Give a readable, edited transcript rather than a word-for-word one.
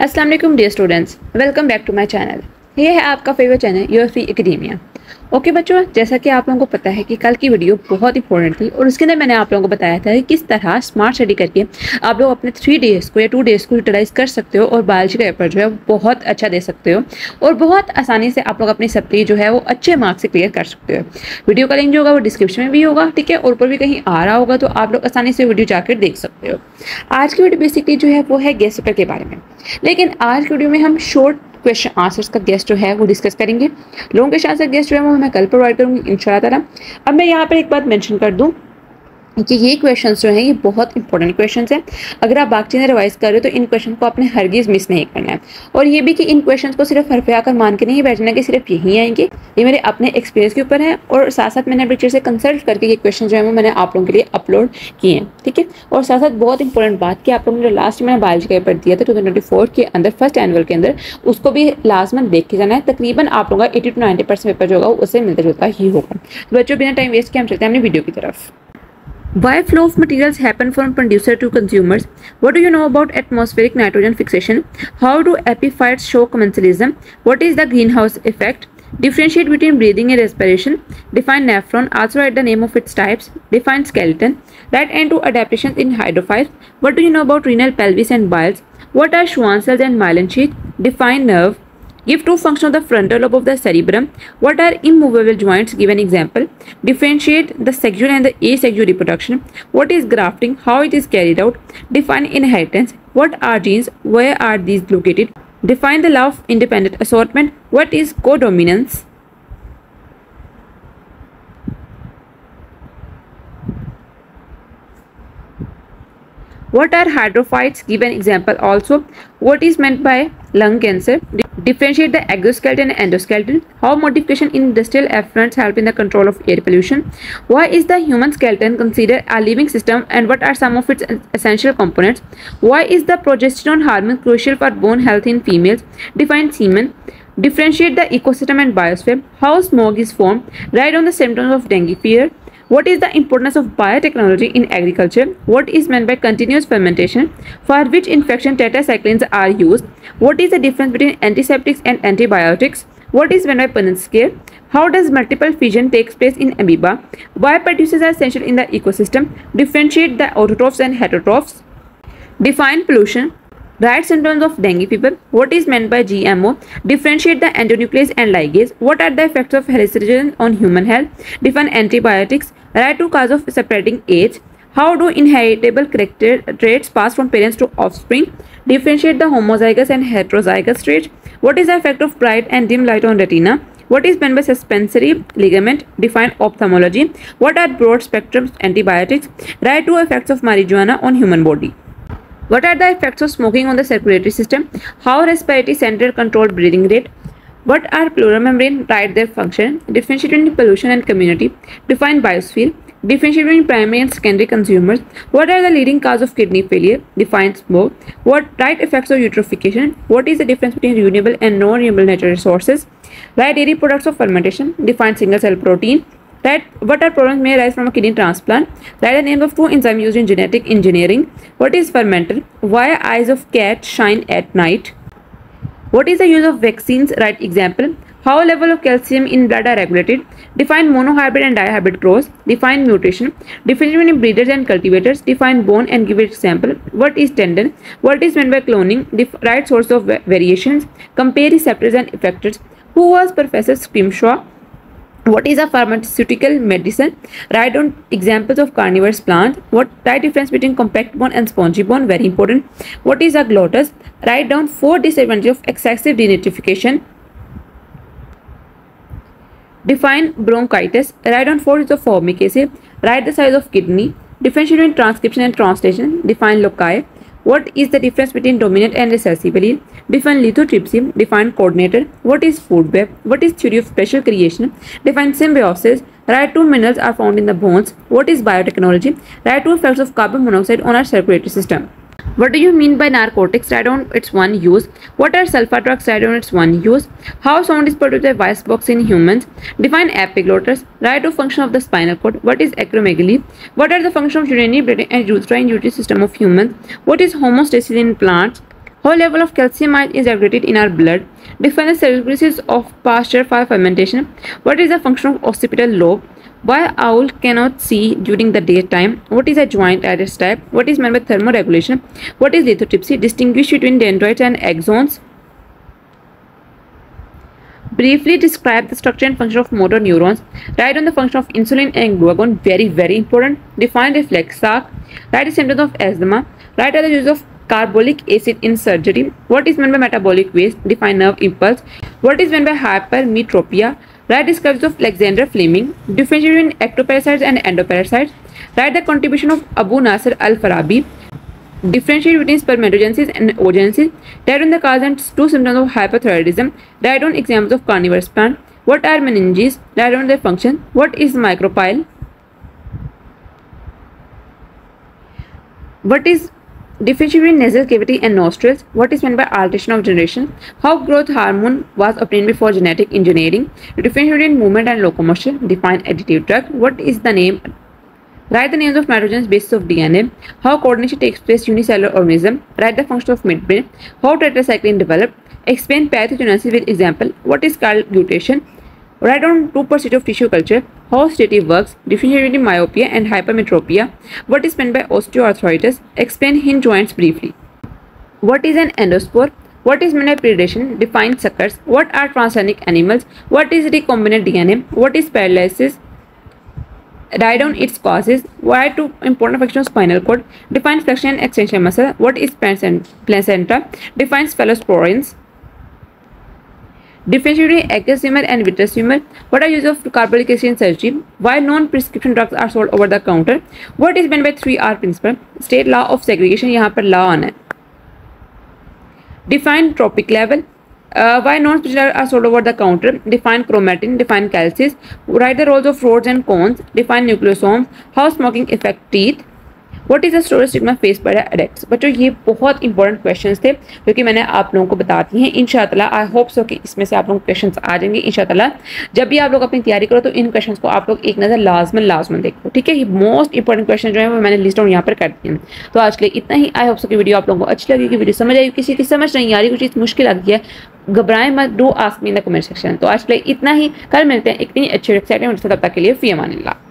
अस्सलाम वालेकुम dear students, welcome back to my channel. ये है आपका favourite channel your free academia. Okay बच्चों, जैसा कि आप लोगों को पता है कि कल की वीडियो बहुत इंपॉर्टेंट थी और उसके अंदर मैंने आप लोगों को बताया था कि किस तरह स्मार्ट स्टडी करके आप लोग अपने 3 डेज़ को या 2 डेज़ को यूटिलाइज कर सकते हो और बायोलॉजी का पेपर जो है वो बहुत अच्छा दे सकते हो और बहुत आसानी से आप लोग अपनी सप्ली जो है वो अच्छे मार्क्स से क्लियर कर सकते हो। वीडियो का लिंक जो होगा वो डिस्क्रिप्शन में भी होगा, ठीक है, और ऊपर भी कहीं आ रहा होगा, तो आप लोग आसानी से वीडियो जाकर देख सकते हो। आज की वीडियो बेसिकली जो है वो है गेस्ट पेपर के बारे में, लेकिन आज की वीडियो में हम शॉर्ट क्वेश्चन आंसर्स का गेस्ट जो है वो डिस्कस करेंगे। लॉन्ग क्वेश्चन आंसर गेस्ट जो है वो मैं कल प्रोवाइड करूंगी इंशाल्लाह ताला। अब मैं यहाँ पर एक बात मेंशन कर दूं कि ये क्वेश्चंस जो हैं ये बहुत इंपॉर्टेंट क्वेश्चंस हैं। अगर आप बाकी चीज़ें रिवाइज कर रहे हो तो इन क्वेश्चन को आपने हरगिज़ मिस नहीं करना है। और ये भी कि इन क्वेश्चंस को सिर्फ हरफ आकर मान के नहीं बैठना कि सिर्फ यही आएंगे, ये मेरे अपने एक्सपीरियंस के ऊपर है और साथ साथ मैंने टीचर से कंसल्ट करके ये क्वेश्चन जो है वो मैंने आप लोगों के लिए अपलोड किए हैं, ठीक है। और साथ साथ बहुत इंपॉर्टेंट बात कि आप लोगों ने जो लास्ट मैंने बायोलॉजी का पेपर दिया था 2024 के अंदर फर्स्ट एनुअल के अंदर, उसको भी लाजमन देख के जाना है। तकरीबन आप लोगों का 80 to 90% पेपर जो होगा उससे मिलता जुलता ही होगा। तो बच्चों, बिना टाइम वेस्ट किए हम चलते हैं अपनी वीडियो की तरफ। Why flow of materials happen from producer to consumers? What do you know about atmospheric nitrogen fixation? How do epiphytes show commensalism? What is the greenhouse effect? Differentiate between breathing and respiration. Define nephron. Also write the name of its types. Define skeleton. Write end to adaptations in hydrophytes. What do you know about renal pelvis and biles? What are Schwann cells and myelin sheath? Define nerve. Give two functions of the frontal lobe of the cerebrum. What are immovable joints? Give an example. Differentiate the sexual and the asexual reproduction. What is grafting? How it is carried out? Define inheritance. What are genes? Where are these located? Define the law of independent assortment. What is codominance? What are hydrophytes? Give an example also. What is meant by lung cancer? Differentiate the exoskeleton and endoskeleton. How modification in industrial effluents help in the control of air pollution? Why is the human skeleton considered a living system and what are some of its essential components? Why is the progesterone hormone crucial for bone health in females? Define semen. Differentiate the ecosystem and biosphere. How smoke is formed? Write down the symptoms of dengue fever. What is the importance of biotechnology in agriculture? What is meant by continuous fermentation? For which infection tetracyclines are used? What is the difference between antiseptics and antibiotics? What is meant by Punnet's care? How does multiple fission takes place in amoeba? Why producers are essential in the ecosystem? Differentiate the autotrophs and heterotrophs. Define pollution. Write symptoms of dengue fever. What is meant by GMO? Differentiate the endonuclease and ligase. What are the effects of hallucinogen on human health? Define antibiotics. Write two causes of separating age. How do inheritable character traits pass from parents to offspring? Differentiate the homozygous and heterozygous traits. What is the effect of bright and dim light on retina? What is meant by suspensory ligament? Define ophthalmology. What are broad spectrum antibiotics? Write two effects of marijuana on human body. What are the effects of smoking on the circulatory system? How respiratory center control breathing rate? What are pleural membrane? Write their function. Differentiate between pollution and community. Define biosphere. Differentiate between primary and secondary consumers. What are the leading cause of kidney failure? Define smoke. Write effects of eutrophication. What is the difference between renewable and non-renewable natural resources? Write dairy products of fermentation. Define single cell protein. What are problems may arise from a kidney transplant? Write the names of 2 enzymes used in genetic engineering. What is fermenter? Why eyes of cat shine at night? What is the use of vaccines? Write example. How level of calcium in blood are regulated? Define monohybrid and dihybrid cross. Define mutation. Differentiate between breeders and cultivators. Define bone and give an example. What is tendon? What is meant by cloning? Write source of variations. Compare receptors and effectors. Who was Professor Scrimshaw? What is a pharmaceutical medicine? Write down examples of carnivorous plants. Write difference between compact bone and spongy bone, very important. What is a glottis? Write down 4 disadvantages of excessive denitrification. Define bronchitis. Write down 4 of formic acid. Write the size of kidney. Differentiate between transcription and translation. Define loci. What is the difference between dominant and recessive allele? Define lithotripsy. Define coordinator. What is food web? What is theory of special creation? Define symbiosis. Write 2 minerals are found in the bones. What is biotechnology? Write 2 effects of carbon monoxide on our circulatory system. What do you mean by narcotics? Write down its one use. What are sulfa drugs? Write down its one use. How sound is produced by voice box in humans? Define epiglottis. Write down function of the spinal cord. What is acromegaly? What are the functions of urinary bladder and urethra and uterine system of humans? What is homeostasis in plants? How level of calcium ion is regulated in our blood? Define the characteristics of pasture fire fermentation. What is the function of occipital lobe? Why owl cannot see during the daytime? What is a joint iris type? What is meant by thermoregulation? What is lithotripsy? Distinguish between dendrites and axons. Briefly describe the structure and function of motor neurons. Write on the function of insulin and glucagon. Very important. Define reflex arc. Write the symptoms of asthma. Write the use of carbolic acid in surgery. What is meant by metabolic waste? Define nerve impulse. What is meant by hypermetropia? Write discoveries of Alexander Fleming. Differentiate between ectoparasites and endoparasites. Write the contribution of Abu Nasr al-Farabi. Differentiate between spermatogenesis and oogenesis. Write on the cause and two symptoms of hypothyroidism. Write on examples of carnivorous plant. What are meninges? Write on their function. What is micropyle? What is differentiate between nasal cavity and nostrils? What is meant by alteration of generation? How growth hormone was obtained before genetic engineering? Differentiate between movement and locomotion. Define additive drug. What is the name? Write the names of nitrogenous bases of DNA. How coordination takes place in unicellular organism. Write the function of midbrain. How tetracycline developed. Explain pathogenesis with example. What is called glutation? Write down two procedures of tissue culture. How sedative works. Differentiate between myopia and hypermetropia. What is meant by osteoarthritis? Explain hinge joints briefly. What is an endospore? What is meant by predation? Define suckers. What are transgenic animals? What is recombinant DNA? What is paralysis? Write down its causes. Why two important functions of spinal cord? Define flexion and extension muscle. What is placenta? Define cephalosporins. Differentiate between aqueous humor and vitreous humor. What are use of carbolic acid in surgery? Why non-prescription drugs are sold over the counter? What is meant by 3R principle? State law of segregation. यहाँ पर law आना है. Define tropic level. Why non-prescription are sold over the counter? Define chromatin. Define calces. Write the roles of rods and cones. Define nucleosomes. How smoking affect teeth. What is the storage stigma faced by addicts? बच्चों ये बहुत important questions थे जो कि मैंने आप लोगों को बता दी हैं. इंशाअल्लाह आई होप सो कि इसमें से आप लोगों को क्वेश्चंस आ जाएंगे. इंशाअल्लाह जब भी आप लोग अपनी तैयारी करो तो इन क्वेश्चंस को आप लोग एक नज़र लाजमन देखो. ठीक है, ये मोस्ट इंपॉर्टेंट क्वेश्चन जो है वो मैंने लिस्ट डाउन यहाँ पर कर दिए हैं. तो आज के लिए इतना ही. आई होप सो कि वीडियो आप लोगों को अच्छी लगेगी. वीडियो समझ आई, किसी की समझ नहीं आ रही, कुछ चीज़ मुश्किल लग गया, घबराएं मत. Do ask me in the comment section. तो आज के लिए इतना ही. कल मिलते हैं इतनी अच्छी एक्साइटमेंट. तब तक के लिए फी अमानिल्लाह.